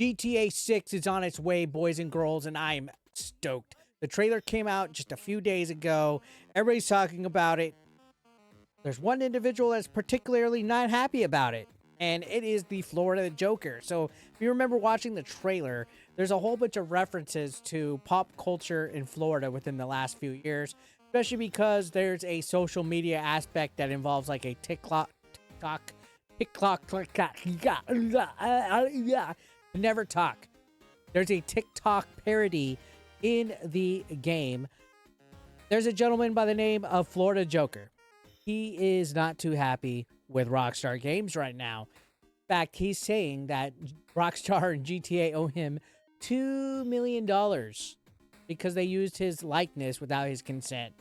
GTA 6 is on its way, boys and girls, and I'm stoked. The trailer came out just a few days ago. Everybody's talking about it. There's one individual that's particularly not happy about it, and it is the Florida Joker. So if you remember watching the trailer, there's a whole bunch of references to pop culture in Florida within the last few years, especially because there's a social media aspect that involves like a TikTok, never talk. There's a TikTok parody in the game. There's a gentleman by the name of Florida Joker. He is not too happy with Rockstar Games right now. In fact, he's saying that Rockstar and GTA owe him $2 million because they used his likeness without his consent.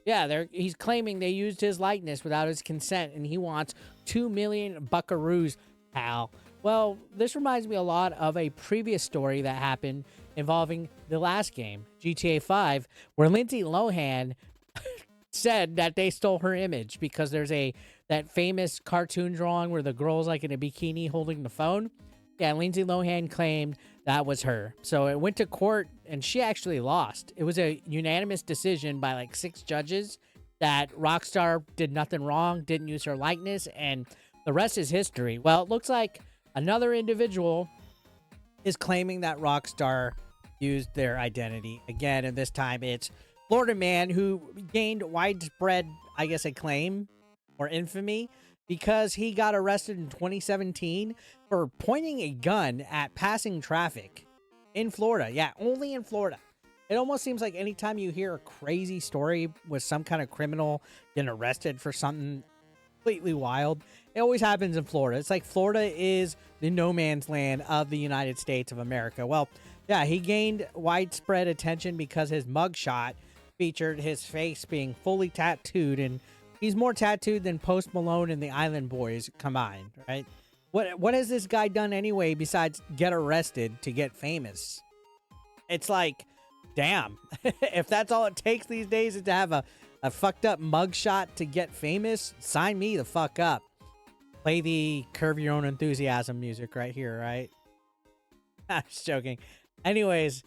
Yeah, he's claiming they used his likeness without his consent, and he wants 2 million buckaroos, pal. Well, this reminds me a lot of a previous story that happened involving the last game, GTA 5, where Lindsay Lohan said that they stole her image because there's that famous cartoon drawing where the girl's like in a bikini holding the phone. Yeah, Lindsay Lohan claimed that was her. So it went to court and she actually lost. It was a unanimous decision by like 6 judges that Rockstar did nothing wrong, didn't use her likeness, and the rest is history. Well, it looks like another individual is claiming that Rockstar used their identity again, and this time it's Florida man who gained widespread, I guess, acclaim or infamy because he got arrested in 2017 for pointing a gun at passing traffic in Florida. Yeah, only in Florida. It almost seems like anytime you hear a crazy story with some kind of criminal getting arrested for something completely wild, it always happens in Florida. It's like Florida is the no man's land of the United States of America. Well, yeah, he gained widespread attention because his mugshot featured his face being fully tattooed, and he's more tattooed than Post Malone and the Island Boys combined, right? What has this guy done anyway besides get arrested to get famous? It's like, damn, if that's all it takes these days is to have a fucked up mugshot to get famous, sign me the fuck up. Play the Curb Your Own Enthusiasm music right here, right? I'm just joking. Anyways,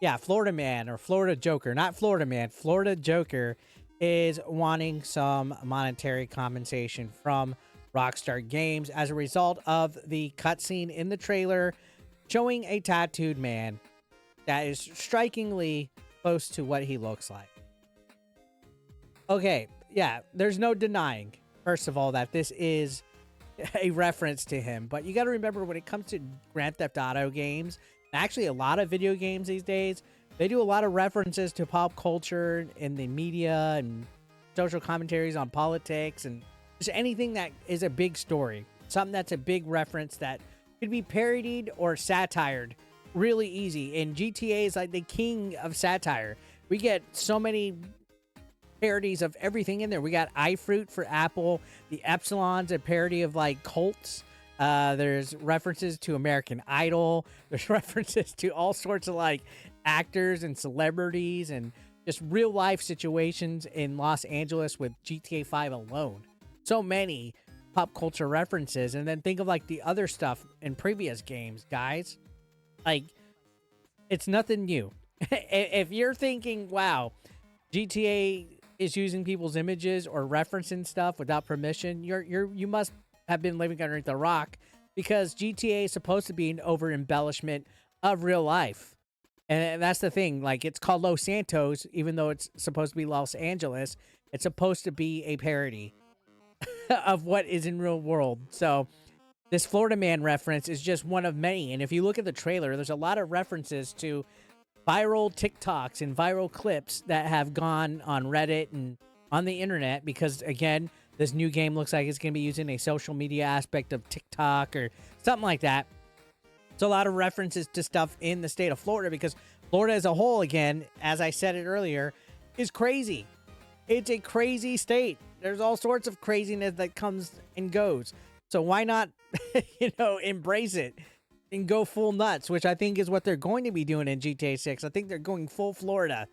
yeah, Florida man or Florida Joker, not Florida man, Florida Joker is wanting some monetary compensation from Rockstar Games as a result of the cutscene in the trailer showing a tattooed man that is strikingly close to what he looks like. Okay, yeah, there's no denying, first of all, that this is a reference to him, but you got to remember when it comes to Grand Theft Auto games, actually a lot of video games these days, they do a lot of references to pop culture in the media and social commentaries on politics and just anything that is a big story, something that's a big reference that could be parodied or satired really easy. And GTA is like the king of satire. We get so many parodies of everything in there. We got iFruit for Apple, the Epsilon's a parody of like cults. There's references to American Idol. There's references to all sorts of like actors and celebrities and just real life situations in Los Angeles with GTA 5 alone. So many pop culture references. And then think of like the other stuff in previous games, guys. Like, it's nothing new. If you're thinking, wow, GTA is using people's images or referencing stuff without permission, you must have been living underneath a rock, because GTA is supposed to be an over embellishment of real life. And that's the thing. Like, it's called Los Santos, even though it's supposed to be Los Angeles. It's supposed to be a parody of what is in real world. So this Florida man reference is just one of many. And if you look at the trailer, there's a lot of references to viral TikToks and viral clips that have gone on Reddit and on the internet, because again, this new game looks like it's going to be using a social media aspect of TikTok or something like that. It's a lot of references to stuff in the state of Florida, because Florida as a whole, again, as I said it earlier, is crazy. It's a crazy state. There's all sorts of craziness that comes and goes. So why not, embrace it and go full nuts, which I think is what they're going to be doing in GTA 6. I think they're going full Florida,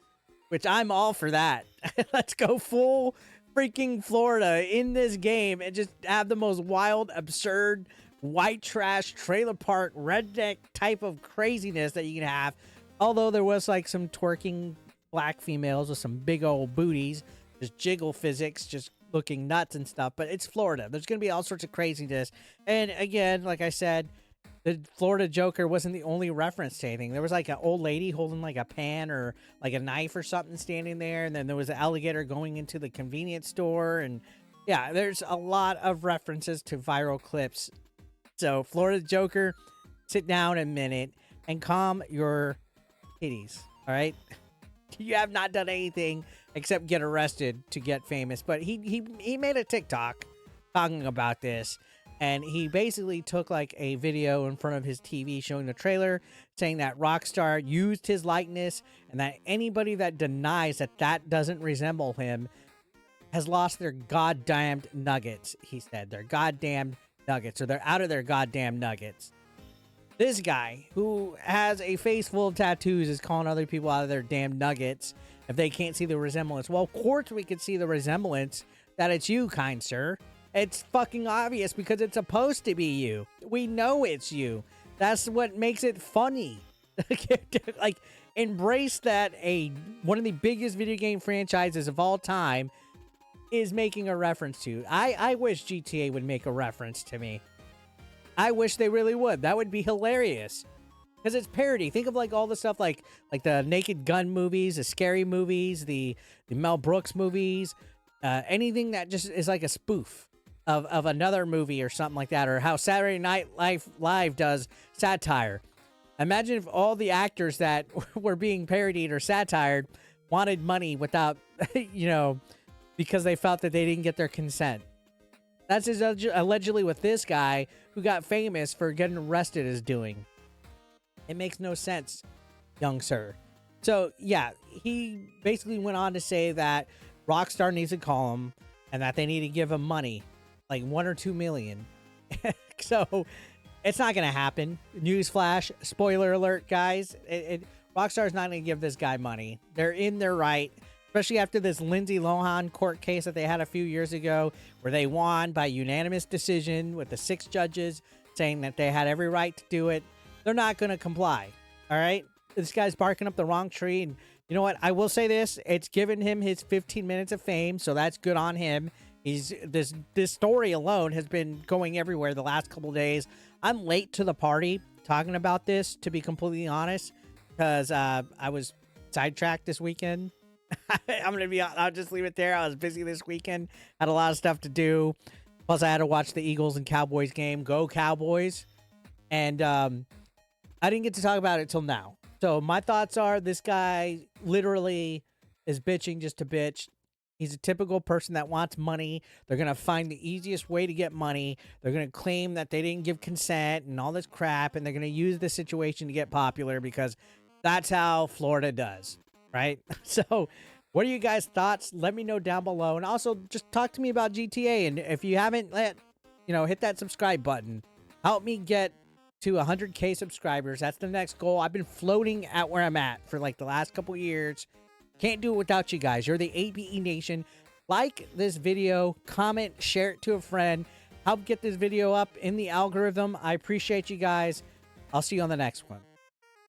which I'm all for that. Let's go full freaking Florida in this game and just have the most wild, absurd, white trash trailer park redneck type of craziness that you can have. Although there was like some twerking black females with some big old booties, just jiggle physics, just looking nuts and stuff. But it's Florida. There's going to be all sorts of craziness. And again, like I said, the Florida Joker wasn't the only reference to anything. There was like an old lady holding like a pan or like a knife or something standing there. And then there was an alligator going into the convenience store. And yeah, there's a lot of references to viral clips. So Florida Joker, sit down a minute and calm your titties. All right. You have not done anything except get arrested to get famous. But he made a TikTok talking about this. And he basically took like a video in front of his TV showing the trailer, saying that Rockstar used his likeness and that anybody that denies that that doesn't resemble him has lost their goddamned nuggets, he said. Their goddamn nuggets, or they're out of their goddamn nuggets. This guy, who has a face full of tattoos, is calling other people out of their damn nuggets if they can't see the resemblance. Well, of course we could see the resemblance that it's you, kind sir. It's fucking obvious because it's supposed to be you. We know it's you. That's what makes it funny. Like, embrace that one of the biggest video game franchises of all time is making a reference to. I wish GTA would make a reference to me. I wish they really would. That would be hilarious. Because it's parody. Think of like all the stuff like the Naked Gun movies, the scary movies, the Mel Brooks movies, anything that just is like a spoof of another movie or something like that, or how Saturday Night Live does satire. Imagine if all the actors that were being parodied or satired wanted money without, because they felt that they didn't get their consent. That's allegedly what this guy who got famous for getting arrested is doing. It makes no sense, young sir. So, yeah, he basically went on to say that Rockstar needs to call him and that they need to give him money. Like $1 or $2 million. So it's not going to happen. Newsflash, spoiler alert, guys. Rockstar's not going to give this guy money. They're in their right, especially after this Lindsay Lohan court case that they had a few years ago where they won by unanimous decision with the 6 judges saying that they had every right to do it. They're not going to comply. All right. This guy's barking up the wrong tree. And you know what? I will say this. It's given him his 15 minutes of fame. So that's good on him. This story alone has been going everywhere the last couple of days. I'm late to the party talking about this, to be completely honest, because I was sidetracked this weekend. I'll just leave it there. I was busy this weekend, had a lot of stuff to do. Plus, I had to watch the Eagles and Cowboys game. Go Cowboys! And I didn't get to talk about it till now. So my thoughts are, this guy literally is bitching just to bitch. He's a typical person that wants money. They're going to find the easiest way to get money. They're going to claim that they didn't give consent and all this crap, and they're going to use this situation to get popular because that's how Florida does, right? So what are you guys' thoughts? Let me know down below. And also just talk to me about GTA. And if you haven't hit that subscribe button. Help me get to 100K subscribers. That's the next goal. I've been floating at where I'm at for like the last couple years. Can't do it without you guys. You're the ABE Nation. Like this video, comment, share it to a friend. Help get this video up in the algorithm. I appreciate you guys. I'll see you on the next one.